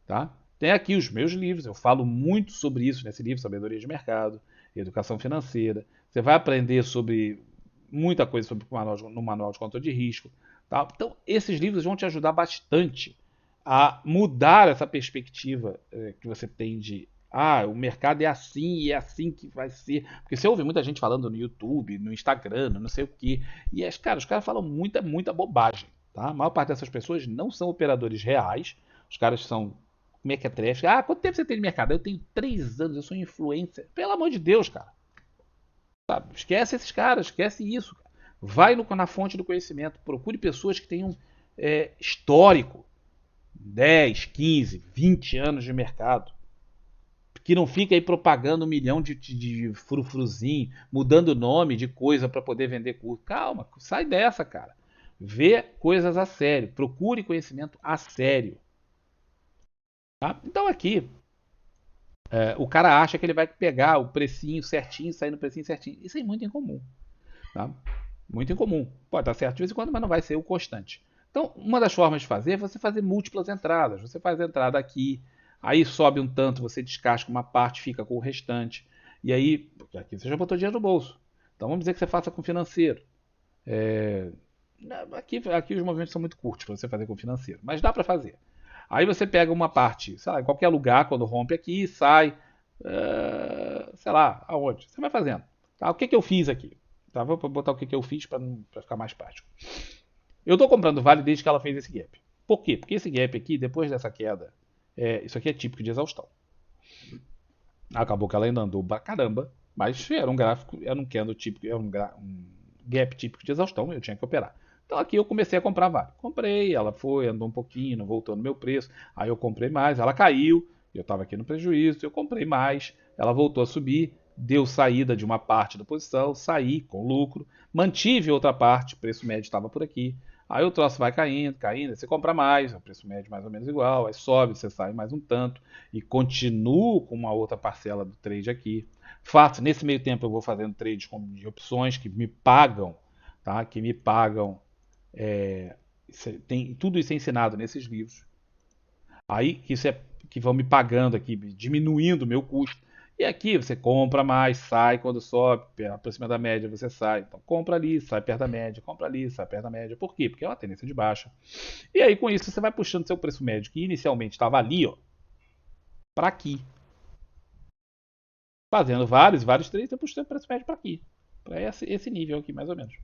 Tá? Tem aqui os meus livros, eu falo muito sobre isso nesse livro, Sabedoria de Mercado, Educação Financeira. Você vai aprender sobre muita coisa sobre no manual de controle de risco. Tá? Então, esses livros vão te ajudar bastante a mudar essa perspectiva que você tem de o mercado é assim e é assim que vai ser. Porque você ouve muita gente falando no YouTube, no Instagram, não sei o que. E os caras falam muita bobagem. Tá? A maior parte dessas pessoas não são operadores reais. Os caras são mequetrefes. Quanto tempo você tem de mercado? Eu tenho 3 anos, eu sou influencer. Pelo amor de Deus, cara. Sabe? Esquece esses caras, esquece isso. Cara. Vai na fonte do conhecimento. Procure pessoas que tenham histórico. 10, 15, 20 anos de mercado. Que não fica aí propagando 1 milhão de frufruzinho, mudando o nome de coisa para poder vender curso. Calma, sai dessa, cara. Vê coisas a sério. Procure conhecimento a sério. Tá? Então aqui, o cara acha que ele vai pegar o precinho certinho, sair no precinho certinho. Isso é muito incomum. Tá? Muito incomum. Pode estar certo de vez em quando, mas não vai ser o constante. Então, uma das formas de fazer é você fazer múltiplas entradas. Você faz a entrada aqui, aí sobe um tanto, você descasca uma parte, fica com o restante. E aí, porque aqui você já botou dinheiro no bolso. Então vamos dizer que você faça com financeiro. É, aqui os movimentos são muito curtos para você fazer com financeiro, mas dá para fazer. Aí você pega uma parte, sei lá, em qualquer lugar, quando rompe aqui, sai, sei lá, aonde. Você vai fazendo. Tá? O que eu fiz aqui? Tá? Vou botar o que eu fiz para ficar mais prático. Eu estou comprando Vale desde que ela fez esse gap. Por quê? Porque esse gap aqui, depois dessa queda, isso aqui é típico de exaustão. Acabou que ela ainda andou pra caramba, mas era um gráfico, era um candle típico, era um gap típico de exaustão, eu tinha que operar. Então aqui eu comecei a comprar Vale. Comprei, ela foi, andou um pouquinho, não voltou no meu preço. Aí eu comprei mais, ela caiu, eu estava aqui no prejuízo, eu comprei mais, ela voltou a subir, deu saída de uma parte da posição, saí com lucro, mantive outra parte, o preço médio estava por aqui. Aí o troço vai caindo, caindo, você compra mais, o preço médio mais ou menos igual, aí sobe, você sai mais um tanto e continuo com uma outra parcela do trade aqui. Faço, nesse meio tempo eu vou fazendo trades de opções que me pagam, tá? Que me pagam, tudo isso é ensinado nesses livros. Aí que vão me pagando aqui, diminuindo o meu custo. E aqui você compra mais, sai quando sobe, aproxima da média, você sai. Então compra ali, sai perto da média, compra ali, sai perto da média. Por quê? Porque é uma tendência de baixa. E aí com isso você vai puxando seu preço médio, que inicialmente estava ali, ó, para aqui. Fazendo vários trades, você puxa seu preço médio para aqui. Para esse nível aqui, mais ou menos.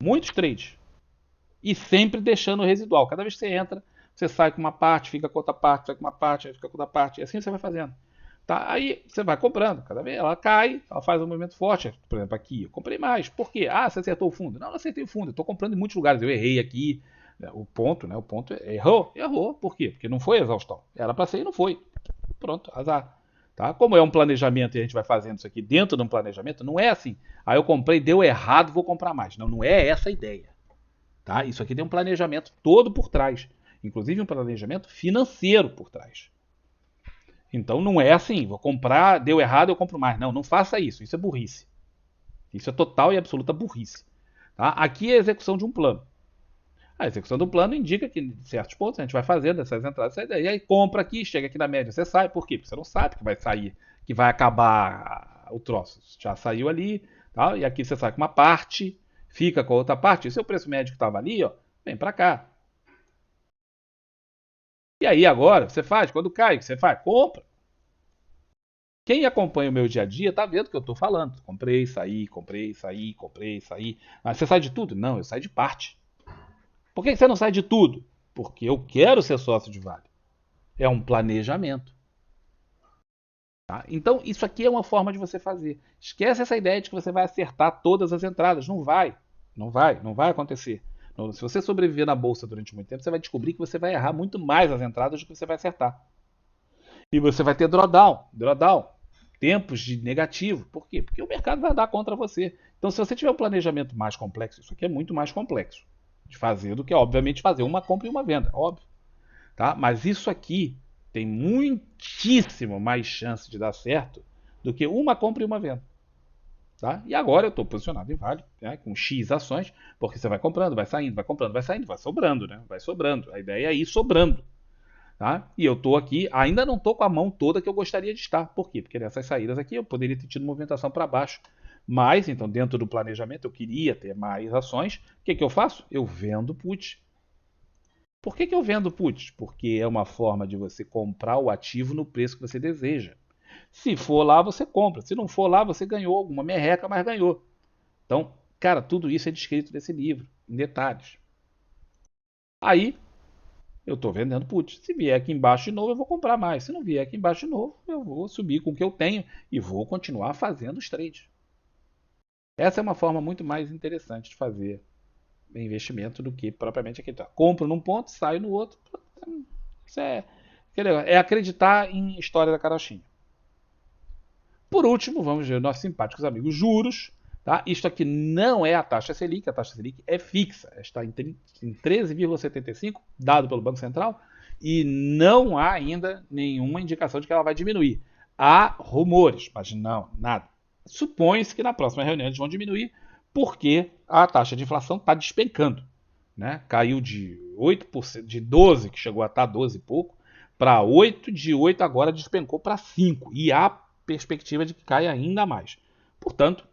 Muitos trades. E sempre deixando o residual. Cada vez que você entra, Você sai com uma parte, fica com outra parte, sai com uma parte, fica com outra parte, e assim você vai fazendo. Tá? Aí você vai comprando, cada vez ela cai, ela faz um movimento forte. Por exemplo, aqui, eu comprei mais. Por quê? Ah, você acertou o fundo. Não, não acertei o fundo, eu estou comprando em muitos lugares, eu errei aqui. O ponto, né? O ponto errou. Errou. Por quê? Porque não foi exaustão. Era para ser e não foi. Pronto, azar. Tá? Como é um planejamento e a gente vai fazendo isso aqui dentro de um planejamento, não é assim. Aí eu comprei, deu errado, vou comprar mais. Não, não é essa a ideia. Tá? Isso aqui tem um planejamento todo por trás. Inclusive um planejamento financeiro por trás. Então não é assim, vou comprar, deu errado, eu compro mais. Não, não faça isso. Isso é burrice. Isso é total e absoluta burrice. Tá? Aqui é a execução de um plano. A execução do plano indica que em certos pontos a gente vai fazendo essas entradas, e aí compra aqui, chega aqui na média, você sai. Por quê? Porque você não sabe que vai sair, que vai acabar o troço. Já saiu ali, tá? E aqui você sai com uma parte, fica com a outra parte. E seu preço médio que estava ali, ó, vem para cá. E aí agora você faz, quando cai, você faz, compra. Quem acompanha o meu dia a dia tá vendo o que eu estou falando. Comprei, saí, comprei, saí, comprei, saí. Mas você sai de tudo? Não, eu saio de parte. Por que você não sai de tudo? Porque eu quero ser sócio de Vale. É um planejamento. Tá? Então, isso aqui é uma forma de você fazer. Esquece essa ideia de que você vai acertar todas as entradas. Não vai. Não vai. Não vai acontecer. Se você sobreviver na bolsa durante muito tempo, você vai descobrir que você vai errar muito mais as entradas do que você vai acertar. E você vai ter drawdown, tempos de negativo. Por quê? Porque o mercado vai dar contra você. Então, se você tiver um planejamento mais complexo, isso aqui é muito mais complexo de fazer do que, obviamente, fazer uma compra e uma venda, óbvio. Tá? Mas isso aqui tem muitíssimo mais chance de dar certo do que uma compra e uma venda. Tá? E agora eu estou posicionado em Vale, né, com X ações, porque você vai comprando, vai saindo, vai comprando, vai saindo, vai sobrando, né? Vai sobrando. A ideia é ir sobrando. Tá? E eu estou aqui, ainda não estou com a mão toda que eu gostaria de estar. Por quê? Porque nessas saídas aqui eu poderia ter tido movimentação para baixo. Mas, então, dentro do planejamento, eu queria ter mais ações. O que eu faço? Eu vendo put. Por que eu vendo put? Porque é uma forma de você comprar o ativo no preço que você deseja. Se for lá, você compra. Se não for lá, você ganhou alguma merreca, mas ganhou. Então, cara, tudo isso é descrito nesse livro, em detalhes. Aí, eu estou vendendo put. Se vier aqui embaixo de novo, eu vou comprar mais. Se não vier aqui embaixo de novo, eu vou subir com o que eu tenho e vou continuar fazendo os trades. Essa é uma forma muito mais interessante de fazer investimento do que propriamente aquele. Compro num ponto, saio no outro. Isso é acreditar em história da carochinha. Por último, vamos ver os nossos simpáticos amigos juros. Tá? Isto aqui não é a taxa Selic é fixa. Está em 13,75, dado pelo Banco Central, e não há ainda nenhuma indicação de que ela vai diminuir. Há rumores, mas não, nada. Supõe-se que na próxima reunião eles vão diminuir, porque a taxa de inflação está despencando. Né? Caiu de 8%, de 12%, que chegou a estar 12 e pouco, para 8%, de 8% agora despencou para 5%. E há perspectiva de que caia ainda mais. Portanto,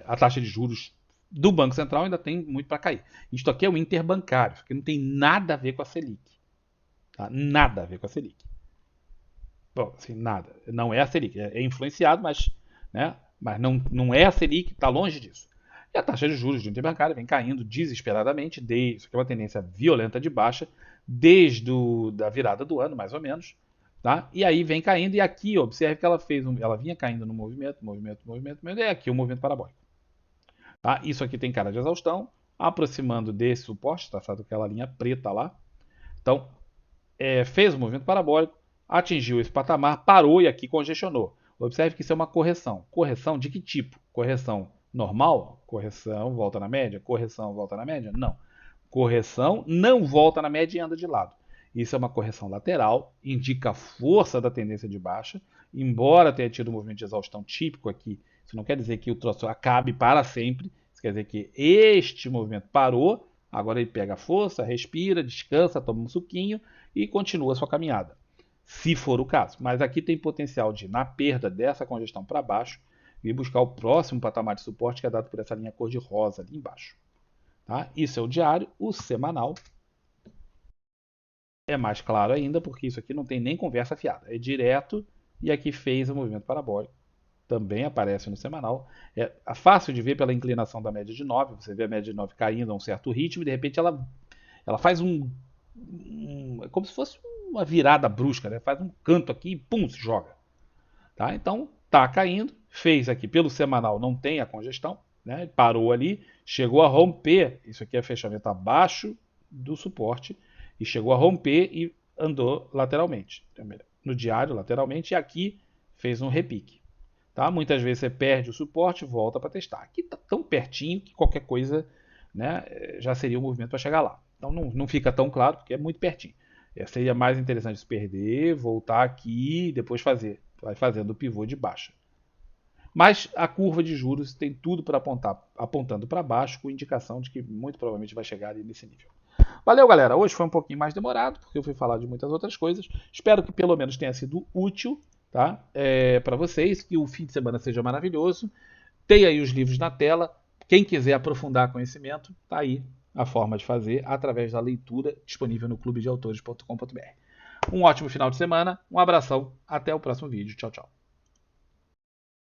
a taxa de juros do Banco Central ainda tem muito para cair. Isto aqui é o interbancário, que não tem nada a ver com a Selic. Tá? Nada a ver com a Selic. Bom, assim, nada. Não é a Selic. É influenciado, mas, né, mas não é a Selic, está longe disso. E a taxa de juros do interbancário vem caindo desesperadamente, isso aqui é uma tendência violenta de baixa, desde a virada do ano, mais ou menos. Tá? E aí vem caindo, e aqui observe que ela vinha caindo no movimento, e aqui o movimento parabólico. Tá? Isso aqui tem cara de exaustão, aproximando desse suporte, tá certo? Aquela linha preta lá. Então, fez o movimento parabólico, atingiu esse patamar, parou e aqui congestionou. Observe que isso é uma correção. Correção de que tipo? Correção normal? Correção, volta na média? Correção, volta na média? Não. Correção não volta na média e anda de lado. Isso é uma correção lateral, indica a força da tendência de baixa, embora tenha tido um movimento de exaustão típico aqui, isso não quer dizer que o troço acabe para sempre, isso quer dizer que este movimento parou, agora ele pega força, respira, descansa, toma um suquinho e continua a sua caminhada, se for o caso. Mas aqui tem potencial de, na perda dessa congestão para baixo, ir buscar o próximo patamar de suporte que é dado por essa linha cor-de-rosa ali embaixo. Tá? Isso é o diário, o semanal é mais claro ainda, porque isso aqui não tem nem conversa fiada. É direto e aqui fez o movimento parabólico. Também aparece no semanal. É fácil de ver pela inclinação da média de 9. Você vê a média de 9 caindo a um certo ritmo e de repente ela ela faz é como se fosse uma virada brusca, né? Faz um canto aqui e pum, se joga. Tá? Então, tá caindo, fez aqui pelo semanal, não tem a congestão, né? Parou ali, chegou a romper, isso aqui é fechamento abaixo do suporte, e chegou a romper e andou lateralmente. No diário, lateralmente, e aqui fez um repique. Tá? Muitas vezes você perde o suporte, volta para testar. Aqui está tão pertinho que qualquer coisa, né, já seria um movimento para chegar lá. Então não fica tão claro porque é muito pertinho. Seria mais interessante se perder, voltar aqui e depois fazer. Vai fazendo o pivô de baixa. Mas a curva de juros tem tudo para apontando para baixo, com indicação de que muito provavelmente vai chegar ali nesse nível. Valeu, galera. Hoje foi um pouquinho mais demorado, porque eu fui falar de muitas outras coisas. Espero que pelo menos tenha sido útil, tá? Para vocês, que o fim de semana seja maravilhoso. Tem aí os livros na tela. Quem quiser aprofundar conhecimento, tá aí a forma de fazer através da leitura disponível no clubedeautores.com.br. Um ótimo final de semana, um abração, até o próximo vídeo. Tchau, tchau.